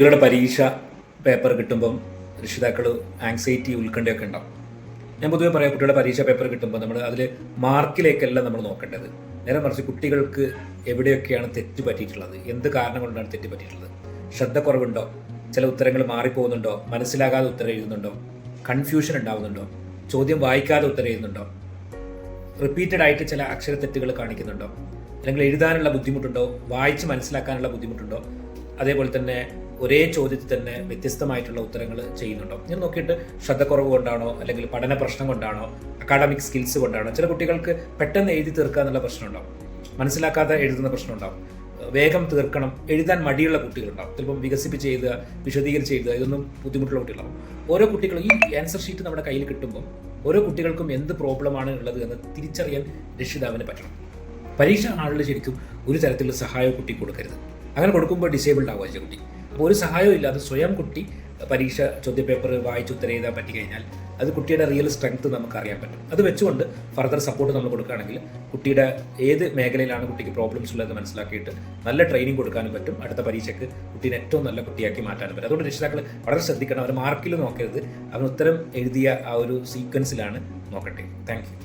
കുട്ടികളുടെ പരീക്ഷ പേപ്പർ കിട്ടുമ്പം രക്ഷിതാക്കൾ ആങ്സൈറ്റി ഉത്കണ്ഠയൊക്കെ ഉണ്ടാവും. ഞാൻ പൊതുവെ പറയാം, കുട്ടികളുടെ പരീക്ഷ പേപ്പർ കിട്ടുമ്പോൾ നമ്മൾ അതിൽ മാർക്കിലേക്കല്ല നമ്മൾ നോക്കേണ്ടത്. നേരെ മറിച്ച് കുട്ടികൾക്ക് എവിടെയൊക്കെയാണ് തെറ്റ് പറ്റിയിട്ടുള്ളത്, എന്ത് കാരണം കൊണ്ടാണ് തെറ്റ് പറ്റിയിട്ടുള്ളത്, ശ്രദ്ധക്കുറവുണ്ടോ, ചില ഉത്തരങ്ങൾ മാറിപ്പോകുന്നുണ്ടോ, മനസ്സിലാകാതെ ഉത്തരം എഴുതുന്നുണ്ടോ, കൺഫ്യൂഷൻ ഉണ്ടാവുന്നുണ്ടോ, ചോദ്യം വായിക്കാതെ ഉത്തരം എഴുതുന്നുണ്ടോ, റിപ്പീറ്റഡ് ആയിട്ട് ചില അക്ഷരത്തെറ്റുകൾ കാണിക്കുന്നുണ്ടോ, അല്ലെങ്കിൽ എഴുതാനുള്ള ബുദ്ധിമുട്ടുണ്ടോ, വായിച്ച് മനസ്സിലാക്കാനുള്ള ബുദ്ധിമുട്ടുണ്ടോ, അതേപോലെ തന്നെ ഒരേ ചോദ്യത്തിൽ തന്നെ വ്യത്യസ്തമായിട്ടുള്ള ഉത്തരങ്ങൾ ചെയ്യുന്നുണ്ടോ, ഞാൻ നോക്കിയിട്ട് ശ്രദ്ധക്കുറവ് കൊണ്ടാണോ അല്ലെങ്കിൽ പഠന പ്രശ്നം കൊണ്ടാണോ അക്കാഡമിക് സ്കിൽസ് കൊണ്ടാണോ. ചില കുട്ടികൾക്ക് പെട്ടെന്ന് എഴുതി തീർക്കുക എന്നുള്ള പ്രശ്നമുണ്ടാവും, മനസ്സിലാക്കാതെ എഴുതുന്ന പ്രശ്നമുണ്ടാവും, വേഗം തീർക്കണം, എഴുതാൻ മടിയുള്ള കുട്ടികളുണ്ടാവും, ചിലപ്പം വികസിപ്പിച്ച് എഴുതുക, വിശദീകരിച്ച് എഴുതുക, ഇതൊന്നും ബുദ്ധിമുട്ടുള്ള കുട്ടികളാവും. ഓരോ കുട്ടികളും ഈ ആൻസർ ഷീറ്റ് നമ്മുടെ കയ്യിൽ കിട്ടുമ്പോൾ ഓരോ കുട്ടികൾക്കും എന്ത് പ്രോബ്ലമാണ് ഉള്ളത് എന്ന് തിരിച്ചറിയാൻ രക്ഷിതാവിന് പറ്റണം. പരീക്ഷ ഹാളിൽ ശരിക്കും ഒരു തരത്തിലുള്ള സഹായം കുട്ടി കൊടുക്കരുത്. അങ്ങനെ കൊടുക്കുമ്പോൾ ഡിസേബിൾഡ് ആവുക കുട്ടി. അപ്പോൾ ഒരു സഹായവും ഇല്ലാതെ സ്വയം കുട്ടി പരീക്ഷ ചോദ്യപേപ്പർ വായിച്ച് ഉത്തരം എഴുതാൻ പറ്റിക്കഴിഞ്ഞാൽ അത് കുട്ടിയുടെ റിയൽ സ്ട്രെങ്ത് നമുക്ക് അറിയാൻ പറ്റും. അത് വെച്ചുകൊണ്ട് ഫർദർ സപ്പോർട്ട് നമ്മൾ കൊടുക്കുകയാണെങ്കിൽ കുട്ടിയുടെ ഏത് മേഖലയിലാണ് കുട്ടിക്ക് പ്രോബ്ലംസ് ഉള്ളതെന്ന് മനസ്സിലാക്കിയിട്ട് നല്ല ട്രെയിനിങ് കൊടുക്കാനും പറ്റും. അടുത്ത പരീക്ഷയ്ക്ക് കുട്ടീനെ ഏറ്റവും നല്ല കുട്ടിയാക്കി മാറ്റാനും പറ്റും. അതുകൊണ്ട് രക്ഷിതാക്കൾ വളരെ ശ്രദ്ധിക്കണം. അവർ മാർക്കിൽ നോക്കരുത്, അവൻ ഉത്തരം എഴുതിയ ആ ഒരു സീക്വൻസിലാണ് നോക്കട്ടെ. Thank you.